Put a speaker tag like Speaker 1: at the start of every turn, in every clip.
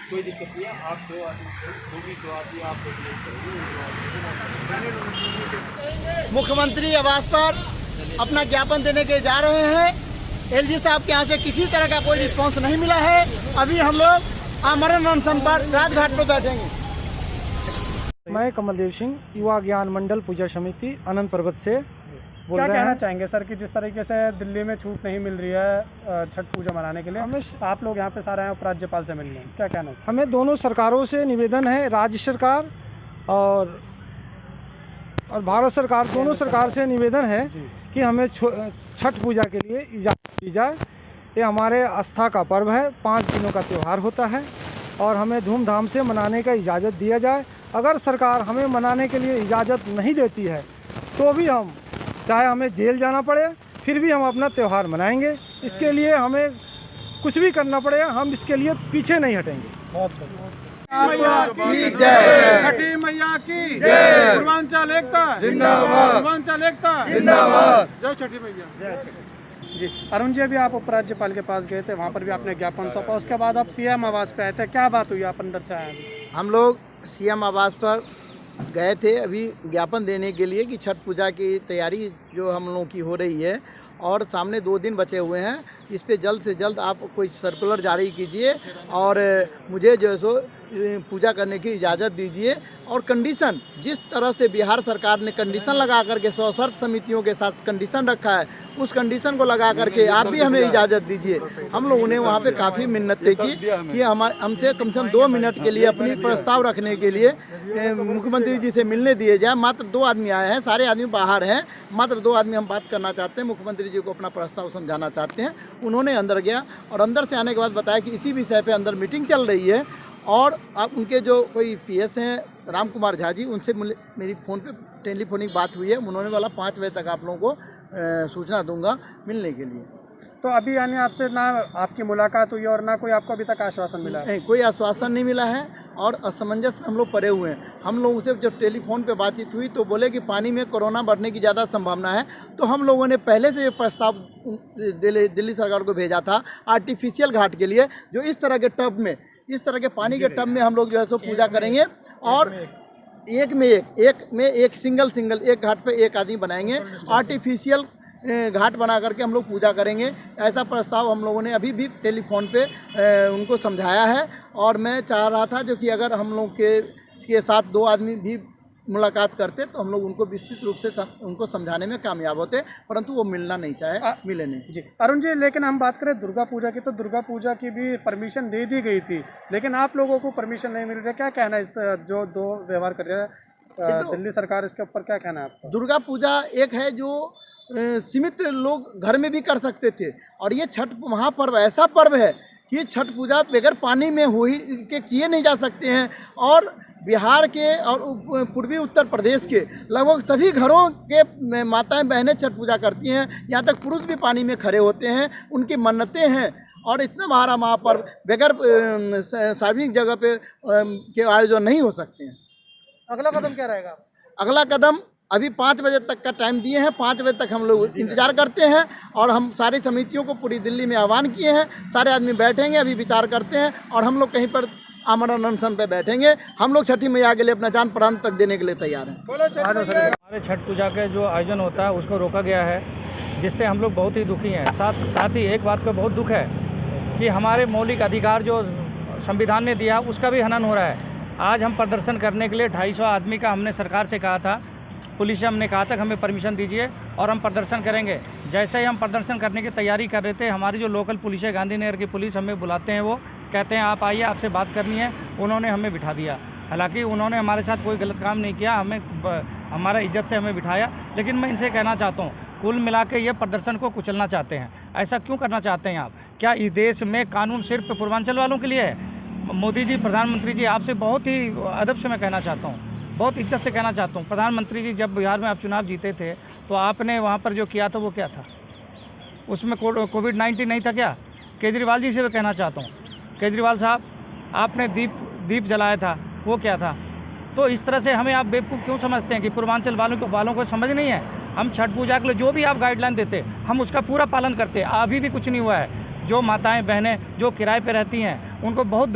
Speaker 1: कोई दिक्कत नहीं है, आप दो आदमी आप
Speaker 2: मुख्यमंत्री आवास पर अपना ज्ञापन देने के जा रहे हैं। एलजी साहब के यहाँ से किसी तरह का कोई रिस्पांस नहीं मिला है। अभी हम लोग आमरण अनशन पर राजघाट पर बैठेंगे।
Speaker 3: मैं कमलदेव सिंह, युवा ज्ञान मंडल पूजा समिति अनंत पर्वत से बोल रहे हैं।
Speaker 4: क्या कहना चाहेंगे सर कि जिस तरीके से दिल्ली में छूट नहीं मिल रही है छठ पूजा मनाने के लिए, आप लोग यहाँ पे सारे हैं उपराज्यपाल से मिलने, क्या कहना है?
Speaker 3: हमें दोनों सरकारों से निवेदन है, राज्य सरकार और भारत सरकार, दोनों सरकार से निवेदन है कि हमें छठ पूजा के लिए इजाज़त दी जाए। ये हमारे आस्था का पर्व है, 5 दिनों का त्यौहार होता है और हमें धूमधाम से मनाने का इजाज़त दिया जाए। अगर सरकार हमें मनाने के लिए इजाज़त नहीं देती है तो भी हम, चाहे हमें जेल जाना पड़े, फिर भी हम अपना त्यौहार मनाएंगे। इसके लिए हमें कुछ भी करना पड़े, हम इसके लिए पीछे नहीं हटेंगे।
Speaker 4: बहुत
Speaker 5: मैया की जय, छठी मैया की जय, पूर्वांचल एकता जिंदाबाद, पूर्वांचल एकता जिंदाबाद, जय छठी मैया, जय छठी।
Speaker 4: जी, अरुण जी, अभी आप उपराज्यपाल के पास गए थे, वहाँ पर भी आपने ज्ञापन सौंपा, उसके बाद आप सीएम आवास पे आए थे, क्या बात हुई? आप अंदर से आए?
Speaker 6: हम लोग सीएम आवास पर गए थे अभी ज्ञापन देने के लिए कि छठ पूजा की तैयारी जो हम लोगों की हो रही है और सामने 2 दिन बचे हुए हैं, इस पे जल्द से जल्द आप कोई सर्कुलर जारी कीजिए और मुझे जो है सो पूजा करने की इजाज़त दीजिए। और कंडीशन, जिस तरह से बिहार सरकार ने कंडीशन लगा करके 100 शर्त समितियों के साथ कंडीशन रखा है, उस कंडीशन को लगा करके आप भी हमें इजाज़त दीजिए। हम लोगों ने वहाँ पे काफ़ी मिन्नतें की कि हमसे कम से कम 2 मिनट के लिए अपनी प्रस्ताव रखने के लिए मुख्यमंत्री जी से मिलने दिए जाए। मात्र 2 आदमी आए हैं, सारे आदमी बाहर हैं, मात्र 2 आदमी हम बात करना चाहते हैं, मुख्यमंत्री जी को अपना प्रस्ताव समझाना चाहते हैं। उन्होंने अंदर गया और अंदर से आने के बाद बताया कि इसी विषय पे अंदर मीटिंग चल रही है और आप उनके जो कोई पीएस हैं राम कुमार झा जी, उनसे मेरी फ़ोन पे टेलीफोनिक बात हुई है। उन्होंने बोला 5 बजे तक आप लोगों को सूचना दूंगा मिलने के लिए।
Speaker 4: तो अभी यानी आपसे ना आपकी मुलाकात हुई और ना कोई आपको अभी तक आश्वासन मिला है?
Speaker 6: नहीं, कोई आश्वासन नहीं मिला है और असमंजस में हम लोग पड़े हुए हैं। हम लोगों से जब टेलीफोन पे बातचीत हुई तो बोले कि पानी में कोरोना बढ़ने की ज़्यादा संभावना है। तो हम लोगों ने पहले से ये प्रस्ताव दिल्ली सरकार को भेजा था आर्टिफिशियल घाट के लिए, जो इस तरह के टब में, इस तरह के पानी के टब में हम लोग जो है सो पूजा करेंगे और एक में एक सिंगल एक घाट पे एक आदमी बनाएंगे, आर्टिफिशियल घाट बना करके हम लोग पूजा करेंगे। ऐसा प्रस्ताव हम लोगों ने अभी भी टेलीफोन पे उनको समझाया है और मैं चाह रहा था जो कि अगर हम लोग के साथ 2 आदमी भी मुलाकात करते तो हम लोग उनको विस्तृत रूप से उनको समझाने में कामयाब होते, परंतु वो मिलना नहीं चाहे, मिले नहीं।
Speaker 4: जी अरुण जी, लेकिन हम बात करें दुर्गा पूजा की, तो दुर्गा पूजा की भी परमिशन दे दी गई थी, लेकिन आप लोगों को परमिशन नहीं मिल रही है। क्या कहना है इस जो 2 व्यवहार कर रहे हैं दिल्ली सरकार, इसके ऊपर क्या कहना है आपका?
Speaker 6: दुर्गा पूजा एक है जो सीमित लोग घर में भी कर सकते थे और ये छठ महापर्व ऐसा पर्व है कि छठ पूजा बगैर पानी में हो ही के किए नहीं जा सकते हैं। और बिहार के और पूर्वी उत्तर प्रदेश के लगभग सभी घरों के माताएं बहनें छठ पूजा करती हैं, यहाँ तक पुरुष भी पानी में खड़े होते हैं, उनकी मन्नतें हैं। और इतना बड़ा महापर्व बगैर सार्वजनिक जगह पे के आयोजन नहीं हो सकते हैं।
Speaker 4: अगला कदम क्या रहेगा?
Speaker 6: अगला कदम अभी 5 बजे तक का टाइम दिए हैं, 5 बजे तक हम लोग इंतजार करते हैं और हम सारी समितियों को पूरी दिल्ली में आह्वान किए हैं। सारे आदमी बैठेंगे, अभी विचार करते हैं और हम लोग कहीं पर आमरण अनशन पे बैठेंगे। हम लोग छठी मैया के लिए अपना जान प्राण तक देने के लिए तैयार हैं।
Speaker 7: हमारे छठ पूजा के जो आयोजन होता है उसको रोका गया है, जिससे हम लोग बहुत ही दुखी हैं। साथ ही एक बात का बहुत दुख है कि हमारे मौलिक अधिकार जो संविधान ने दिया उसका भी हनन हो रहा है। आज हम प्रदर्शन करने के लिए 250 आदमी का हमने सरकार से कहा था, पुलिस से हमने कहा था कि हमें परमिशन दीजिए और हम प्रदर्शन करेंगे। जैसे ही हम प्रदर्शन करने की तैयारी कर रहे थे, हमारी जो लोकल पुलिस है, गांधीनगर की पुलिस, हमें बुलाते हैं, वो कहते हैं आप आइए, आपसे बात करनी है। उन्होंने हमें बिठा दिया। हालांकि उन्होंने हमारे साथ कोई गलत काम नहीं किया, हमें हमारा इज्जत से हमें बिठाया। लेकिन मैं इनसे कहना चाहता हूँ, कुल मिला के ये प्रदर्शन को कुचलना चाहते हैं। ऐसा क्यों करना चाहते हैं आप? क्या इस देश में कानून सिर्फ पूर्वांचल वालों के लिए है? मोदी जी, प्रधानमंत्री जी, आपसे बहुत ही अदब से मैं कहना चाहता हूँ, बहुत इज्जत से कहना चाहता हूँ, प्रधानमंत्री जी जब बिहार में आप चुनाव जीते थे तो आपने वहाँ पर जो किया था वो क्या था? उसमें कोविड-19 नहीं था क्या? केजरीवाल जी से मैं कहना चाहता हूँ, केजरीवाल साहब, आपने दीप जलाया था, वो क्या था? तो इस तरह से हमें आप बेवकूफ़ क्यों समझते हैं कि पूर्वांचल वालों को समझ नहीं है? हम छठ पूजा के लिए जो भी आप गाइडलाइन देते हम उसका पूरा पालन करते हैं। अभी भी कुछ नहीं हुआ है। जो माताएं बहनें जो किराए पे रहती हैं उनको बहुत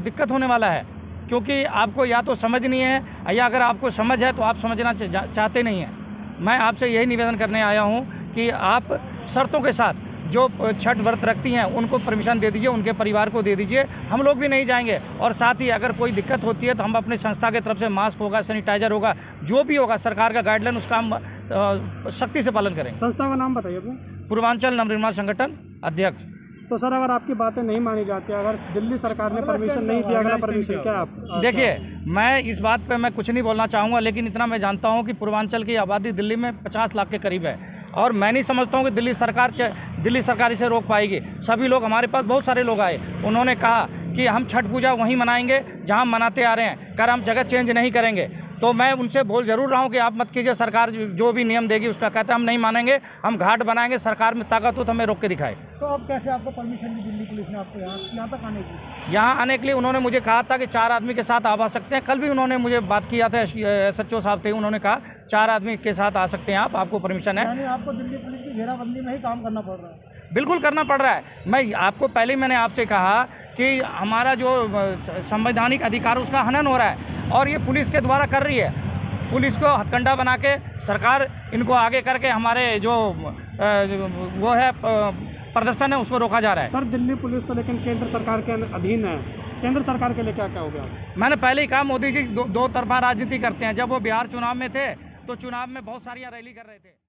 Speaker 7: दिक्कत होने वाला है, क्योंकि आपको या तो समझ नहीं है या अगर आपको समझ है तो आप समझना चाहते नहीं हैं। मैं आपसे यही निवेदन करने आया हूं कि आप शर्तों के साथ जो छठ व्रत रखती हैं उनको परमिशन दे दीजिए, उनके परिवार को दे दीजिए। हम लोग भी नहीं जाएंगे और साथ ही अगर कोई दिक्कत होती है तो हम अपने संस्था की तरफ से मास्क होगा, सैनिटाइजर होगा, जो भी होगा सरकार का गाइडलाइन उसका हम सख्ती से पालन करेंगे।
Speaker 4: संस्था का नाम बताइए अपने।
Speaker 7: पूर्वांचल नवनिर्माण संगठन अध्यक्ष।
Speaker 4: तो सर अगर आपकी बातें नहीं मानी जाती, अगर दिल्ली सरकार ने परमिशन नहीं दिया, अगला परमिशन क्या आप
Speaker 7: देखिए, मैं इस बात पे मैं कुछ नहीं बोलना चाहूँगा, लेकिन इतना मैं जानता हूँ कि पूर्वांचल की आबादी दिल्ली में 50 लाख के करीब है और मैं नहीं समझता हूँ कि दिल्ली सरकार इसे रोक पाएगी। सभी लोग, हमारे पास बहुत सारे लोग आए, उन्होंने कहा कि हम छठ पूजा वहीं मनाएंगे जहाँ मनाते आ रहे हैं, कर हम जगह चेंज नहीं करेंगे। तो मैं उनसे बोल जरूर रहा हूँ कि आप मत कीजिए, सरकार जो भी नियम देगी उसका कहते हैं हम नहीं मानेंगे, हम घाट बनाएंगे, सरकार में ताकत हो तो हमें रोक के दिखाए।
Speaker 2: तो अब कैसे आपको परमिशन दी दिल्ली पुलिस ने आपको यहाँ तक आने की?
Speaker 7: यहाँ आने के लिए उन्होंने मुझे कहा था कि 4 आदमी के साथ आ सकते हैं। कल भी उन्होंने मुझे बात किया था, SHO साहब थे, उन्होंने कहा 4 आदमी के साथ आ सकते हैं आपको परमिशन है।
Speaker 2: यानी आपको दिल्ली पुलिस की घेराबंदी में ही काम करना पड़ रहा है?
Speaker 7: बिल्कुल करना पड़ रहा है। मैं आपको पहले मैंने आपसे कहा कि हमारा जो संवैधानिक अधिकार उसका हनन हो रहा है और ये पुलिस के द्वारा कर रही है। पुलिस को हथकंडा बना के सरकार इनको आगे करके हमारे जो वो है प्रदर्शन है उसको रोका जा रहा है।
Speaker 4: सर दिल्ली पुलिस तो लेकिन केंद्र सरकार के अधीन है, केंद्र सरकार के लिए क्या क्या हो गया?
Speaker 7: मैंने पहले ही कहा, मोदी जी दो तरफा राजनीति करते हैं। जब वो बिहार चुनाव में थे तो चुनाव में बहुत सारी रैली कर रहे थे।